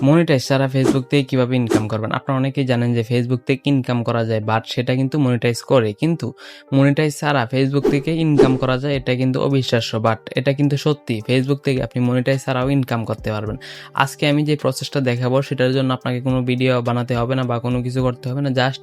Monetize ছাড়া Facebook থেকে কিভাবে ইনকাম করবেন? আপনারা অনেকেই জানেন যে ফেসবুক থেকে ইনকাম করা যায়, বাট সেটা কিন্তু মনিটাইজ করে। কিন্তু মনিটাইজ ছাড়া ফেসবুক থেকে ইনকাম করা যায় এটা কিন্তু অবিশ্বাস্য, বাট এটা কিন্তু সত্যি। ফেসবুক থেকে আপনি মনিটাইজ ছাড়াও ইনকাম করতে পারবেন। আজকে আমি যে প্রসেসটা দেখাবো সেটার জন্য আপনাকে কোনো ভিডিও বানাতে হবে না বা কোনো কিছু করতে হবে না। জাস্ট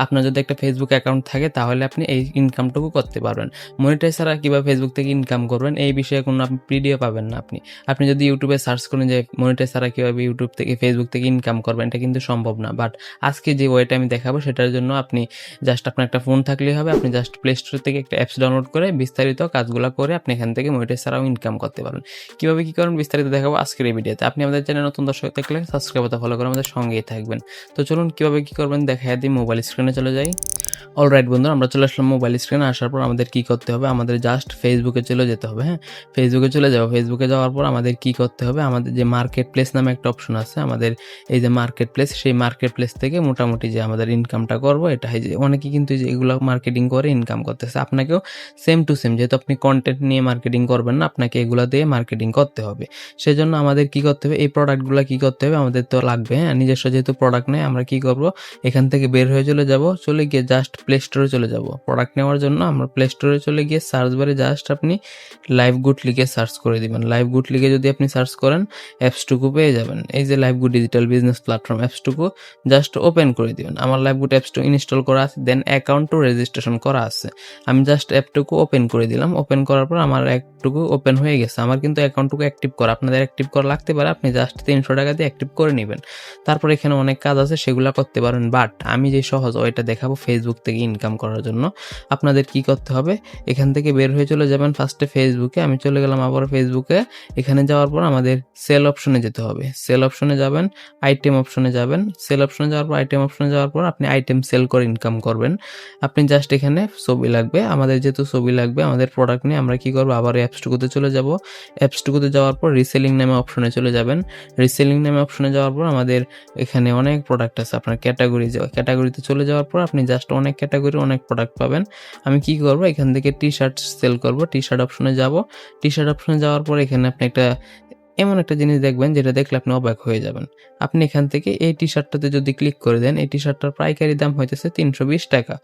আপনার যদি একটা ফেসবুক অ্যাকাউন্ট থাকে তাহলে আপনি এই ইনকামটুকু করতে পারবেন। মনিটাইজ ছাড়া কিভাবে ফেসবুক থেকে ইনকাম করবেন এই বিষয়ে কোনো ভিডিও পাবেন না আপনি। আপনি যদি ইউটিউবে সার্চ করেন যে মনিটাইজ ছাড়া কিভাবে ইউটিউব থেকে ফেসবুক থেকে ইনকাম করবেন, এটা কিন্তু সম্ভব না। বাট আজকে যে ওয়েটা আমি দেখাবো সেটার জন্য আপনি জাস্ট আপনার একটা ফোন থাকলেই হবে। আপনি জাস্ট প্লে স্টোর থেকে একটা অ্যাপস ডাউনলোড করে বিস্তারিত কাজগুলো করে আপনি এখান থেকে মনিটাইজ ছাড়াও ইনকাম করতে পারবেন। কিভাবে কি করেন বিস্তারিত দেখাবো আজকের এই ভিডিওতে। আপনি আমাদের চ্যানেল নতুন দর্শক থাকলে সাবস্ক্রাইব ও ফলো করে আমাদের সঙ্গেই থাকবেন। তো চলুন কিভাবে কি করবেন দেখাই দিই। মোবাইল স্ক্রিনে চলে যাই। অলরাইট বন্ধুরা, আমরা চলে আসলাম মোবাইল স্ক্রিনে। আসার পর আমাদের কি করতে হবে, আমাদের জাস্ট ফেসবুকে চলে যেতে হবে। হ্যাঁ, ফেসবুকে চলে যাবো। ফেসবুকে যাওয়ার পর আমাদের কি করতে হবে, আমাদের যে মার্কেট প্লেস নামে একটা অপশন আছে, আমাদের এই যে মার্কেট প্লেস, সেই মার্কেট প্লেস থেকে মোটামুটি যে আমাদের ইনকামটা করবো, এটা যে অনেকে কিন্তু যে এগুলো মার্কেটিং করে ইনকাম করতেছে। আপনাকেও সেম টু সেম, যেহেতু আপনি কন্টেন্ট নিয়ে মার্কেটিং করবেন না, আপনাকে এগুলো দিয়ে মার্কেটিং করতে হবে। সেজন্য আমাদের কি করতে হবে, এই প্রোডাক্টগুলো কি করতে হবে, আমাদের তো লাগবে। হ্যাঁ, নিজস্ব যেহেতু প্রোডাক্ট নেই, আমরা কি করবো, এখান থেকে বের হয়ে চলে গিয়ে জাস্ট প্লে স্টোরে চলে যাব। প্রোডাক্ট নেওয়ার জন্য আমরা প্লে স্টোরে চলে গিয়ে সার্চ বারে জাস্ট আপনি লাইভ গুড লিখে সার্চ করে দিবেন। লাইভ গুড লিখে যদি আপনি সার্চ করেন অ্যাপসটুকু পেয়ে যাবেন। এই যে live good digital business platform, অ্যাপসটুকু জাস্ট ওপেন করে দিবেন। আমার লাইভ গুড অ্যাপসটু ইনস্টল করা আছে, দেন অ্যাকাউন্টও রেজিস্ট্রেশন করা আছে। আমি জাস্ট অ্যাপটুকু ওপেন করে দিলাম। ওপেন করার পর আমার অ্যাপটুকু ওপেন হয়ে গেছে। আমার কিন্তু অ্যাকাউন্টটুকু অ্যাক্টিভ করা, আপনাদের অ্যাক্টিভ করা লাগতে পারে। আপনি জাস্ট 300 টাকা দিয়ে অ্যাক্টিভ করে নেবেন। তারপর এখানে অনেক কাজ আছে, সেগুলো করতে পারেন। বাট আমি যে সহজ ওইটা দেখাবো ফেসবুক থেকে ইনকাম করার জন্য। আপনাদের কি করতে হবে, এখান থেকে বের হয়ে চলে যাবেন ফার্স্টে ফেসবুকে। আমি চলে গেলাম আবার ফেসবুকে। এখানে যাওয়ার পর আমাদের সেল অপশনে যেতে হবে। সেল অপশনে যাবেন, আইটেম অপশনে যাবেন। সেল অপশনে যাওয়ার পর আইটেম অপশনে যাওয়ার পর আপনি আইটেম সেল করে ইনকাম করবেন। আপনি জাস্ট এখানে ছবি লাগবে, আমাদের যেহেতু ছবি লাগবে আমাদের প্রোডাক্ট নিয়ে, আমরা কি করবো, আবার অ্যাপসটুকুতে চলে যাব। অ্যাপসটুকুতে যাওয়ার পর রিসেলিং নামে অপশনে চলে যাবেন। রিসেলিং নামে অপশনে যাওয়ার পর আমাদের এখানে অনেক প্রোডাক্ট আছে। আপনার ক্যাটাগরিতে চলে যাওয়ার পর আপনি জাস্ট অনেক ক্যাটাগরি অনেক প্রোডাক্ট পাবেন। আমি কি করব, এখান থেকে টি শার্ট সেল করব। টি শার্ট অপশনে যাব। টি শার্ট অপশনে যাওয়ার পর এখানে আপনি এমন একটা জিনিস দেখবেন যেটা দেখলে আপনি অবাক হয়ে যাবেন। আপনি এখান থেকে এই টি শার্টটাতে যদি ক্লিক করে দেন, এই টি শার্টটার পাইকারি দাম হইতেছে 320 টাকা।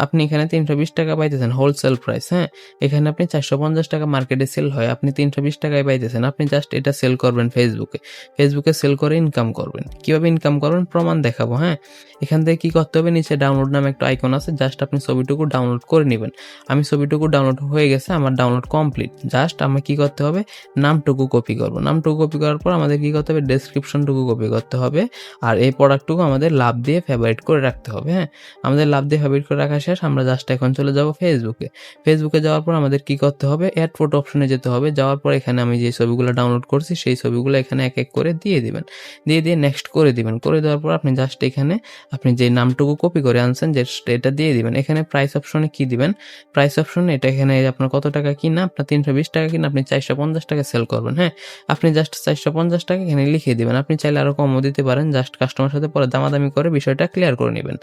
আপনি এখানে 320 টাকা পাইতেছেন হোলসেল প্রাইস। হ্যাঁ, এখানে আপনি 450 টাকা মার্কেটে সেল হয়, আপনি 320 টাকায় পাইতেছেন। আপনি জাস্ট এটা সেল করবেন ফেসবুকে সেল করে ইনকাম করবেন। কিভাবে ইনকাম করবেন প্রমাণ দেখাবো। হ্যাঁ, এখান থেকে কি করতে হবে, নিচে ডাউনলোড নামে একটা আইকন আছে, জাস্ট আপনি ছবিটুকু ডাউনলোড করে নেবেন। আমি ছবিটুকু ডাউনলোড হয়ে গেছে, আমার ডাউনলোড কমপ্লিট। জাস্ট আমার কি করতে হবে, নামটুকু কপি করবো। নামটুকু কপি করার পর আমাদের কি করতে হবে, ডেসক্রিপশনটুকু কপি করতে হবে। আর এই প্রোডাক্টটুকু আমাদের লাভ দিয়ে ফেভারিট করে রাখতে হবে। হ্যাঁ, আমাদের লাভ দিয়ে ফেভারিট করে রাখা শেষ। আমরা জাস্ট এখন চলে যাব ফেসবুকে যাওয়ার পর আমাদের কি করতে হবে, অ্যাড ফটো অপশনে যেতে হবে। যাওয়ার পর এখানে আমি যে ছবিগুলো ডাউনলোড করছি সেই ছবিগুলো এখানে এক এক করে দিয়ে দিবেন। দিয়ে নেক্সট করে দিবেন। করে দেওয়ার পর আপনি জাস্ট এখানে আপনি যে নামটুকু কপি করে আনছেন যে এটা দিয়ে দিবেন। এখানে প্রাইস অপশনে কি দিবেন, প্রাইস অপশনে এটা এখানে আপনার কত টাকা কিনা, আপনার 320 টাকা কিনা, আপনি 450 টাকা সেল করবেন। হ্যাঁ, আপনি জাস্ট 450 টাকা এখানে লিখে দিবেন। আপনি চাইলে আরো কমও দিতে পারেন, জাস্ট কাস্টমার সাথে পরে দামাদামি করে বিষয়টা ক্লিয়ার করে নেবেন।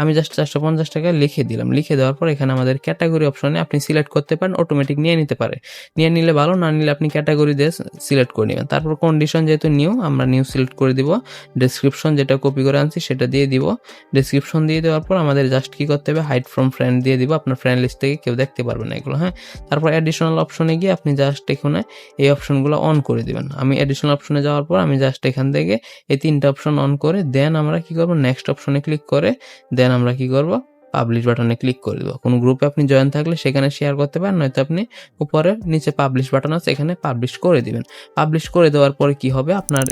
আমি জাস্ট 450 টাকা লিখে দিলাম। লিখে দেওয়ার পর এখানে আমাদের ক্যাটাগরি অপশনে আপনি সিলেক্ট করতে পারেন, অটোমেটিক নিয়ে নিতে পারে। নিয়ে নিলে ভালো, না নিলে আপনি ক্যাটাগরি দিয়ে সিলেক্ট করে নেবেন। তারপর কন্ডিশন যেহেতু নিউ, আমরা নিউ সিলেক্ট করে দিব। ডেসক্রিপশন যেটা কপি করে আনছি সেটা দিয়ে দিব। ডেসক্রিপশন দিয়ে দেওয়ার পর আমাদের জাস্ট কি করতে হবে, হাইড ফ্রম ফ্রেন্ড দিয়ে দিব। আপনার ফ্রেন্ড লিস্ট থেকে কেউ দেখতে পারবে না এগুলো। হ্যাঁ, তারপর অ্যাডিশনাল অপশনে গিয়ে আপনি জাস্ট এখানে এই অপশনগুলো অন করে দিবেন। আমি অ্যাডিশনাল অপশনে যাওয়ার পর আমি জাস্ট এখান থেকে এই 3টা অপশন অন করে দেন আমরা কি করব, নেক্সট অপশনে ক্লিক করে দেন আমরা কি করব, পাবলিশ বাটনে ক্লিক করে দেবো। কোনো গ্রুপে আপনি জয়েন থাকলে সেখানে শেয়ার করতে পারেন, নয়তো আপনি উপরে নিচে পাবলিশ বাটন আছে এখানে পাবলিশ করে দিবেন। পাবলিশ করে দেওয়ার পরে কি হবে, আপনার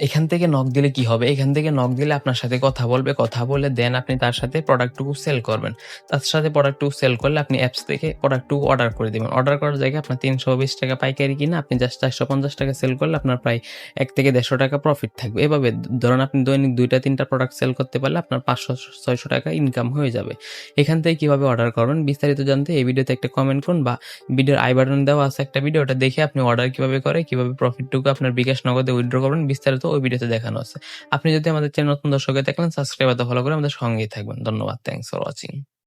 এখান থেকে নক দিলে কি হবে, এখান থেকে নক দিলে আপনার সাথে কথা বলবে। কথা বলে দেন আপনি তার সাথে প্রোডাক্টটুকু সেল করবেন। তার সাথে প্রোডাক্টটুকু সেল করলে আপনি অ্যাপস থেকে প্রোডাক্টটুকু অর্ডার করে দিবেন। অর্ডার করার জায়গায় আপনার 320 টাকা পাইকারি কিনা আপনি জাস্ট 450 টাকা সেল করলে আপনার প্রায় 1 থেকে 150 টাকা প্রফিট থাকবে। এভাবে ধরুন আপনি দৈনিক 2টা-3টা প্রোডাক্ট সেল করতে পারলে আপনার 500-600 টাকা ইনকাম হয়ে যাবে। এখান থেকে কিভাবে অর্ডার করবেন বিস্তারিত জানতে এই ভিডিওতে একটা কমেন্ট করুন, বা ভিডিওর আই বাটন দেওয়া আছে একটা ভিডিও, ওটা দেখে আপনি অর্ডার কিভাবে করে, কিভাবে প্রফিটটুকু আপনার বিকাশ নগদে উইথড্র করবেন বিস্তারিত ওই ভিডিওতে দেখানো আছে। আপনি যদি আমাদের চ্যানেল নতুন দর্শক হয়ে থাকেন সাবস্ক্রাইব বা ফলো করে আমাদের সঙ্গেই থাকবেন। ধন্যবাদ। Thanks for watching.